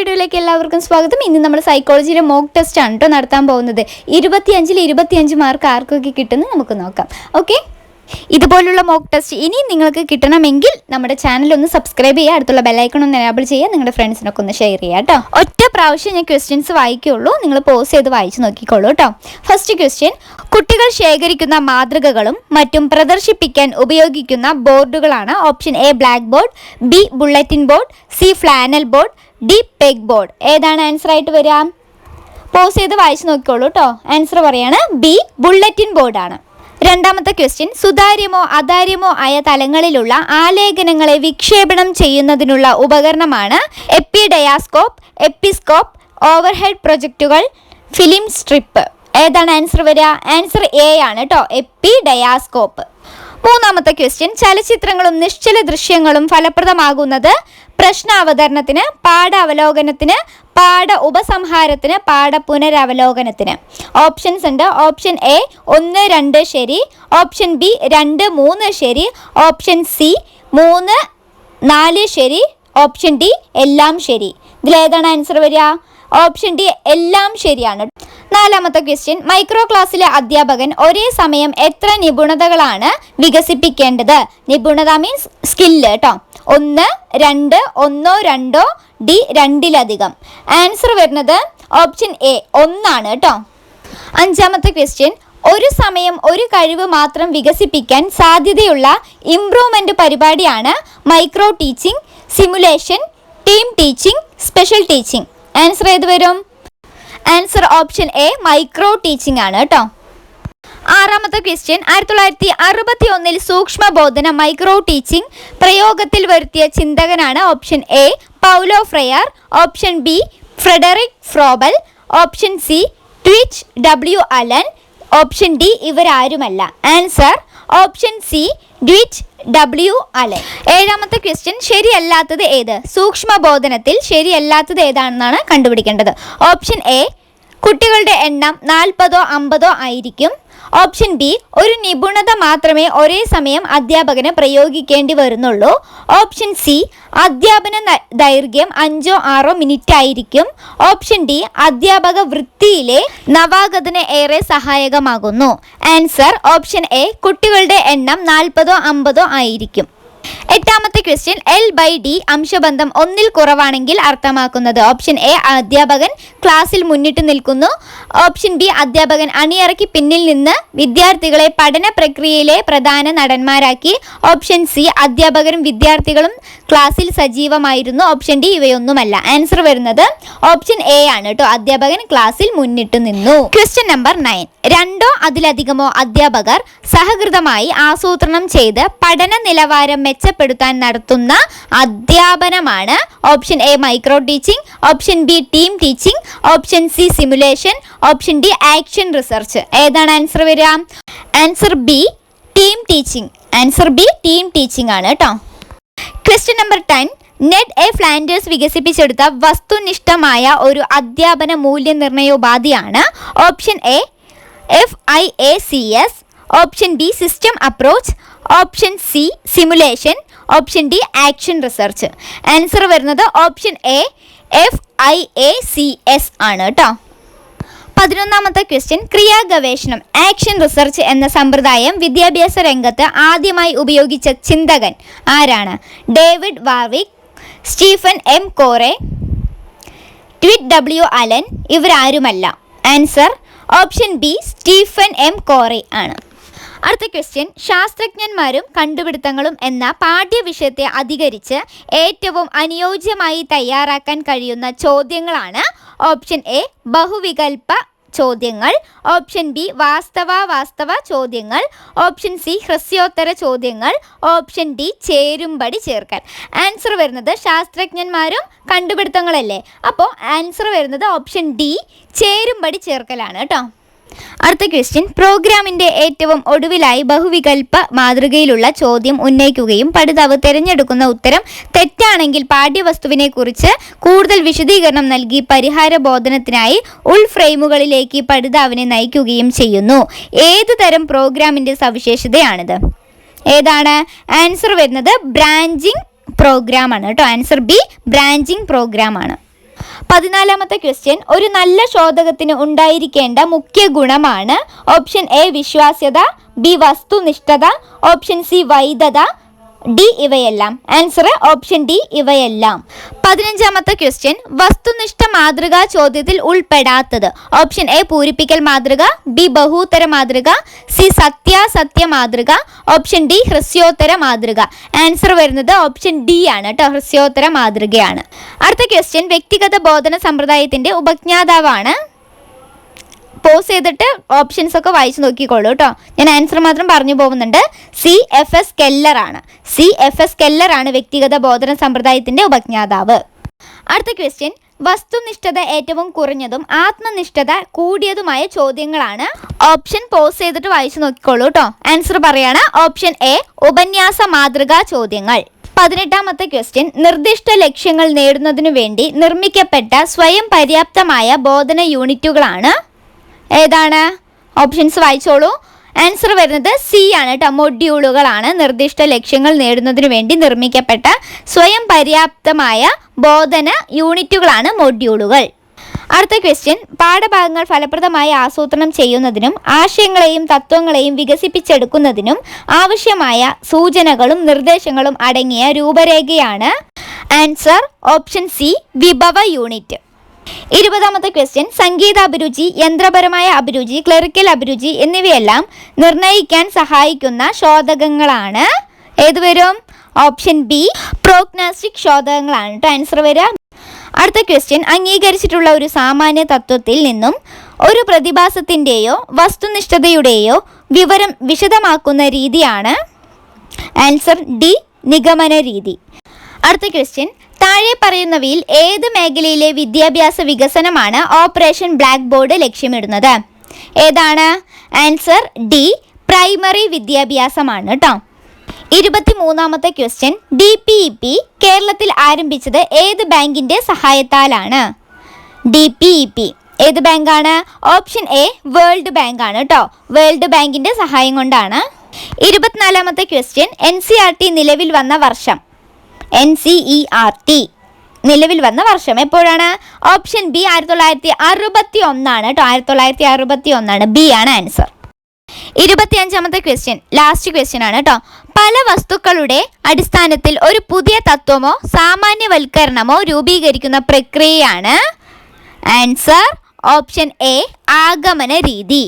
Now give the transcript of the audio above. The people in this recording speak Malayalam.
വീഡിയോയിലേക്ക് എല്ലാവർക്കും സ്വാഗതം. ഇന്ന് നമ്മൾ സൈക്കോളജിയിലെ മോക്ക് ടെസ്റ്റ് ആണ് കേട്ടോ നടത്താൻ പോകുന്നത്. 25 മാർക്ക് ആർക്കൊക്കെ കിട്ടുമെന്ന് നമുക്ക് നോക്കാം. ഓക്കെ, ഇതുപോലുള്ള മോക്ക് ടെസ്റ്റ് ഇനിയും നിങ്ങൾക്ക് കിട്ടണമെങ്കിൽ നമ്മുടെ ചാനൽ ഒന്ന് സബ്സ്ക്രൈബ് ചെയ്യുക, അടുത്തുള്ള ബെല്ലൈക്കൺ ഒന്ന് എനേബിൾ ചെയ്യുക, നിങ്ങളുടെ ഫ്രണ്ട്സിനൊക്കെ ഒന്ന് ഷെയർ ചെയ്യുക കേട്ടോ. ഒറ്റ പ്രാവശ്യം ഞാൻ ക്വസ്റ്റ്യൻസ് വായിക്കുള്ളൂ, നിങ്ങൾ പോസ് ചെയ്ത് വായിച്ച് നോക്കിക്കോളൂ കേട്ടോ. ഫസ്റ്റ് ക്വസ്റ്റ്യൻ: കുട്ടികൾ ശേഖരിക്കുന്ന മാതൃകകളും മറ്റും പ്രദർശിപ്പിക്കാൻ ഉപയോഗിക്കുന്ന ബോർഡുകളാണ്. Option A black board, B bulletin board, C flannel board, D peg board. ഏതാണ് ആൻസർ ആയിട്ട് വരിക? പോസ് ചെയ്ത് വായിച്ച് നോക്കിക്കോളൂ കേട്ടോ. ആൻസർ പറയാണ് ബി ബുള്ളറ്റിൻ ബോർഡാണ്. രണ്ടാമത്തെ ക്വസ്റ്റ്യൻ: സുതാര്യമോ അതാര്യമോ ആയ തലങ്ങളിലുള്ള ആലേഖനങ്ങളെ വിക്ഷേപണം ചെയ്യുന്നതിനുള്ള ഉപകരണമാണ് എപ്പിഡയാസ്കോപ്പ്, എപ്പിസ്കോപ്പ്, ഓവർഹെഡ് പ്രൊജക്റ്റുകൾ, ഫിലിം സ്ട്രിപ്പ്. ഏതാണ് ആൻസർ വരിക? ആൻസർ എ ആണ് കേട്ടോ, എപ്പിഡയാസ്കോപ്പ്. മൂന്നാമത്തെ ക്വസ്റ്റ്യൻ: ചലച്ചിത്രങ്ങളും നിശ്ചല ദൃശ്യങ്ങളും ഫലപ്രദമാകുന്നത് പ്രശ്നാവതരണത്തിന്, പാഠാവലോകനത്തിന്, പാഠ ഉപസംഹാരത്തിന്, പാഠ പുനരവലോകനത്തിന്. ഓപ്ഷൻസ് ഉണ്ട്. ഓപ്ഷൻ എ 1, 2 ശരി, ഓപ്ഷൻ ബി 2, 3 ശരി, ഓപ്ഷൻ സി 3, 4 ശരി, ഓപ്ഷൻ ഡി എല്ലാം ശരി. ഇതിലേതാണ് ആൻസർ വരിക? ഓപ്ഷൻ ഡി എല്ലാം ശരിയാണ്. നാലാമത്തെ ക്വസ്റ്റ്യൻ: മൈക്രോ ക്ലാസ്സിലെ അധ്യാപകൻ ഒരേ സമയം എത്ര നിപുണതകളാണ് വികസിപ്പിക്കേണ്ടത്? നിപുണത മീൻസ് സ്കില്ല് കേട്ടോ. 1, 2, 1, 2, ഡി 2-ലധികം. ആൻസർ വരുന്നത് ഓപ്ഷൻ എ 1 ആണ് കേട്ടോ. അഞ്ചാമത്തെ ക്വസ്റ്റ്യൻ: ഒരു സമയം ഒരു കഴിവ് മാത്രം വികസിപ്പിക്കാൻ സാധ്യതയുള്ള ഇംപ്രൂവ്മെന്റ് പരിപാടിയാണ് micro teaching, simulation, team teaching, special teaching. Answer ഏത് വരും? Answer option A micro teaching ആണ് കേട്ടോ. ആറാമത്തെ ക്വസ്റ്റ്യൻ: 1961 സൂക്ഷ്മബോധന മൈക്രോ ടീച്ചിങ് പ്രയോഗത്തിൽ വരുത്തിയ ചിന്തകനാണ്. Option A Paulo Freire, option B Frederick Froebel, option C Dwight W Allen, option D ഇവരാരുമല്ല. Answer option C Dwight W Allen. ഏഴാമത്തെ ക്വസ്റ്റ്യൻ: ശരിയല്ലാത്തത് ഏത്? സൂക്ഷ്മബോധനത്തിൽ ശരിയല്ലാത്തത് ഏതാണെന്നാണ് കണ്ടുപിടിക്കേണ്ടത്. ഓപ്ഷൻ എ കുട്ടികളുടെ എണ്ണം 40 50 ആയിരിക്കും. ഓപ്ഷൻ ബി ഒരു നിപുണത മാത്രമേ ഒരേ സമയം അധ്യാപകന് പ്രയോഗിക്കേണ്ടി വരുന്നുള്ളൂ. ഓപ്ഷൻ സി അധ്യാപന ദൈർഘ്യം 5 6 മിനിറ്റ് ആയിരിക്കും. ഓപ്ഷൻ ഡി അധ്യാപക വൃത്തിയിലെ നവാഗതന് ഏറെ സഹായകമാകുന്നു. ആൻസർ ഓപ്ഷൻ എ കുട്ടികളുടെ എണ്ണം 40 50 ആയിരിക്കും. എട്ടാമത്തെ ക്വസ്റ്റ്യൻ: L/D അംശബന്ധം 1-ൽ കുറവാണെങ്കിൽ അർത്ഥമാക്കുന്നത്. ഓപ്ഷൻ എ അധ്യാപകൻ ക്ലാസ്സിൽ മുന്നിട്ട് നിൽക്കുന്നു. ഓപ്ഷൻ ബി അധ്യാപകൻ അണിയറയ്ക്ക് പിന്നിൽ നിന്ന് വിദ്യാർത്ഥികളെ പഠന പ്രക്രിയയിലെ പ്രധാന നടന്മാരാക്കി. ഓപ്ഷൻ സി അധ്യാപകരും വിദ്യാർത്ഥികളും ക്ലാസ്സിൽ സജീവമായിരുന്നു. ഓപ്ഷൻ ഡി ഇവയൊന്നുമല്ല. ആൻസർ വരുന്നത് ഓപ്ഷൻ എ ആണ് കേട്ടോ, അധ്യാപകൻ ക്ലാസ്സിൽ മുന്നിട്ട് നിന്നു. ക്വസ്റ്റ്യൻ നമ്പർ 9: 2 അതിലധികമോ അധ്യാപകർ സഹകൃതമായി ആസൂത്രണം ചെയ്ത് പഠന നിലവാരം മെച്ചപ്പെടുത്താൻ നടത്തുന്ന അധ്യാപനമാണ്. Option A micro teaching, option B team teaching, option C simulation, option D action research. ഏതാണ് ആൻസർ വരിക? Answer B team teaching. Answer B team teaching ആണ് കേട്ടോ. Question number 10: Ned A Flanders വികസിപ്പിച്ചെടുത്ത വസ്തുനിഷ്ഠമായ ഒരു അധ്യാപന മൂല്യനിർണ്ണയോപാധിയാണ്. Option A FIACS, option B system approach, option C simulation, option D action research. Answer വരുന്നത് ഓപ്ഷൻ എ FIACS ആണ് കേട്ടോ. 11ാമത്തെ ക്വസ്റ്റ്യൻ: ക്രിയാ ഗവേഷണം ആക്ഷൻ റിസർച്ച് എന്ന സമ്പ്രദായം വിദ്യാഭ്യാസ രംഗത്ത് ആദ്യമായി ഉപയോഗിച്ച ചിന്തകൻ ആരാണ്? David Warwick, Stephen M Corey, Dwight W Allen. ഇവരാരുമല്ല. Answer option B Stephen M Corey ആണ്. അടുത്ത ക്വസ്റ്റ്യൻ: ശാസ്ത്രജ്ഞന്മാരും കണ്ടുപിടുത്തങ്ങളും എന്ന പാഠ്യവിഷയത്തെ അധികരിച്ച് ഏറ്റവും അനുയോജ്യമായി തയ്യാറാക്കാൻ കഴിയുന്ന ചോദ്യങ്ങളാണ്. ഓപ്ഷൻ എ ബഹുവികൽപ്പ ചോദ്യങ്ങൾ, ഓപ്ഷൻ ബി വാസ്തവ ചോദ്യങ്ങൾ, ഓപ്ഷൻ സി ഹ്രസ്യോത്തര ചോദ്യങ്ങൾ, ഓപ്ഷൻ ഡി ചേരുംപടി ചേർക്കൽ. ആൻസർ വരുന്നത് ശാസ്ത്രജ്ഞന്മാരും കണ്ടുപിടുത്തങ്ങളല്ലേ, അപ്പോൾ ആൻസർ വരുന്നത് ഓപ്ഷൻ ഡി ചേരുംപടി ചേർക്കലാണ് കേട്ടോ. അടുത്ത ക്വസ്റ്റ്യൻ: പ്രോഗ്രാമിൻ്റെ ഏറ്റവും ഒടുവിലായി ബഹുവികൽപ്പ മാതൃകയിലുള്ള ചോദ്യം ഉന്നയിക്കുകയും പഠിതാവ് തിരഞ്ഞെടുക്കുന്ന ഉത്തരം തെറ്റാണെങ്കിൽ പാഠ്യവസ്തുവിനെ കുറിച്ച് കൂടുതൽ വിശദീകരണം നൽകി പരിഹാര ബോധനത്തിനായി ഉൾഫ്രെയിമുകളിലേക്ക് പഠിതാവിനെ നയിക്കുകയും ചെയ്യുന്നു. ഏതു തരം പ്രോഗ്രാമിൻ്റെ സവിശേഷതയാണിത്? ഏതാണ്? ആൻസർ വരുന്നത് ബ്രാഞ്ചിങ് പ്രോഗ്രാമാണ് കേട്ടോ. ആൻസർ ബി ബ്രാഞ്ചിങ് പ്രോഗ്രാമാണ്. 14ാമത്തെ ക്വസ്റ്റ്യൻ, ഒരു നല്ല ശോധകത്തിന് ഉണ്ടായിരിക്കേണ്ട മുഖ്യ ഗുണമാണ് ഓപ്ഷൻ എ വിശ്വാസ്യത, ബി വസ്തുനിഷ്ഠത, ഓപ്ഷൻ സി വൈധത, ഡി ഇവയെല്ലാം. ആൻസർ ഓപ്ഷൻ ഡി ഇവയെല്ലാം. 15ാമത്തെ ക്വസ്റ്റ്യൻ, വസ്തുനിഷ്ഠ മാതൃക ചോദ്യത്തിൽ ഉൾപ്പെടാത്തത് ഓപ്ഷൻ എ പൂരിപ്പിക്കൽ മാതൃക, ബി ബഹുത്തര മാതൃക, സി സത്യാസത്യ മാതൃക, ഓപ്ഷൻ ഡി ഹ്രസ്യോത്തര മാതൃക. ആൻസർ വരുന്നത് ഓപ്ഷൻ ഡി ആണ് കേട്ടോ, ഹ്രസ്യോത്തര മാതൃകയാണ്. അടുത്ത ക്വസ്റ്റ്യൻ, വ്യക്തിഗത ബോധന സമ്പ്രദായത്തിന്റെ ഉപജ്ഞാതാവാണ്. പോസ് ചെയ്തിട്ട് ഓപ്ഷൻസ് ഒക്കെ വായിച്ചു നോക്കിക്കോളൂ കേട്ടോ. ഞാൻ ആൻസർ മാത്രം പറഞ്ഞു പോകുന്നുണ്ട്. CFS കെല്ലർ ആണ്. CFS കെല്ലർ ആണ് വ്യക്തിഗത ബോധന സമ്പ്രദായത്തിന്റെ ഉപജ്ഞാതാവ്. അടുത്ത ക്വസ്റ്റ്യൻ, വസ്തുനിഷ്ഠത ഏറ്റവും കുറഞ്ഞതും ആത്മനിഷ്ഠത കൂടിയതുമായ ചോദ്യങ്ങളാണ്. ഓപ്ഷൻ പോസ് ചെയ്തിട്ട് വായിച്ചു നോക്കിക്കോളൂ കേട്ടോ. ആൻസർ പറയാണ് ഓപ്ഷൻ എ ഉപന്യാസ മാതൃകാ ചോദ്യങ്ങൾ. 18ാമത്തെ ക്വസ്റ്റ്യൻ, നിർദ്ദിഷ്ട ലക്ഷ്യങ്ങൾ നേടുന്നതിനു വേണ്ടി നിർമ്മിക്കപ്പെട്ട സ്വയം പര്യാപ്തമായ ബോധന യൂണിറ്റുകളാണ്. ഏതാണ്? ഓപ്ഷൻസ് വായിച്ചോളൂ. ആൻസർ വരുന്നത് സി ആണ് കേട്ടോ, മൊഡ്യൂളുകളാണ്. നിർദ്ദിഷ്ട ലക്ഷ്യങ്ങൾ നേടുന്നതിനു വേണ്ടി നിർമ്മിക്കപ്പെട്ട സ്വയം പര്യാപ്തമായ ബോധന യൂണിറ്റുകളാണ് മൊഡ്യൂളുകൾ. അടുത്ത ക്വസ്റ്റ്യൻ, പാഠഭാഗങ്ങൾ ഫലപ്രദമായി ആസൂത്രണം ചെയ്യുന്നതിനും ആശയങ്ങളെയും തത്വങ്ങളെയും വികസിപ്പിച്ചെടുക്കുന്നതിനും ആവശ്യമായ സൂചനകളും നിർദ്ദേശങ്ങളും അടങ്ങിയ രൂപരേഖയാണ്. ആൻസർ ഓപ്ഷൻ സി വിഭവ യൂണിറ്റ്. 20ാമത്തെ ക്വസ്റ്റ്യൻ, സംഗീത അഭിരുചി, യന്ത്രപരമായ അഭിരുചി, ക്ലറിക്കൽ അഭിരുചി എന്നിവയെല്ലാം നിർണ്ണയിക്കാൻ സഹായിക്കുന്ന ശോധകങ്ങളാണ്. ഏത് വരും? ഓപ്ഷൻ ബി പ്രോഗ്നോസ്റ്റിക് ശോധകങ്ങളാണ് കേട്ടോ ആൻസർ വരിക. അടുത്ത ക്വസ്റ്റ്യൻ, അംഗീകരിച്ചിട്ടുള്ള ഒരു സാമാന്യ തത്വത്തിൽ നിന്നും ഒരു പ്രതിഭാസത്തിൻ്റെയോ വസ്തുനിഷ്ഠതയുടെയോ വിവരം വിശദമാക്കുന്ന രീതിയാണ്. ആൻസർ ഡി നിഗമന രീതി. അടുത്ത ക്വസ്റ്റ്യൻ, താഴെ പറയുന്നവയിൽ ഏത് മേഖലയിലെ വിദ്യാഭ്യാസ വികസനമാണ് ഓപ്പറേഷൻ ബ്ലാക്ക് ബോർഡ് ലക്ഷ്യമിടുന്നത്? ഏതാണ്? ആൻസർ ഡി പ്രൈമറി വിദ്യാഭ്യാസമാണ് കേട്ടോ. 23ാമത്തെ ക്വസ്റ്റ്യൻ, DPEP കേരളത്തിൽ ആരംഭിച്ചത് ഏത് ബാങ്കിന്റെ സഹായത്താലാണ്? DPEP ഏത് ബാങ്കാണ്? ഓപ്ഷൻ എ വേൾഡ് ബാങ്ക് ആണ് കേട്ടോ, വേൾഡ് ബാങ്കിന്റെ സഹായം കൊണ്ടാണ്. 24ാമത്തെ ക്വസ്റ്റ്യൻ, NCERT നിലവിൽ വന്ന വർഷം? NCERT നിലവിൽ വന്ന വർഷം എപ്പോഴാണ്? ഓപ്ഷൻ ബി 1961 ആണ് കേട്ടോ, 1961 ബി ആണ് ആൻസർ. 25ാമത്തെ ക്വസ്റ്റ്യൻ, ലാസ്റ്റ് ക്വസ്റ്റ്യൻ ആണ് കേട്ടോ. പല വസ്തുക്കളുടെ അടിസ്ഥാനത്തിൽ ഒരു പുതിയ തത്വമോ സാമാന്യവൽക്കരണമോ രൂപീകരിക്കുന്ന പ്രക്രിയയാണ്. ആൻസർ ഓപ്ഷൻ എ ആഗമന രീതി.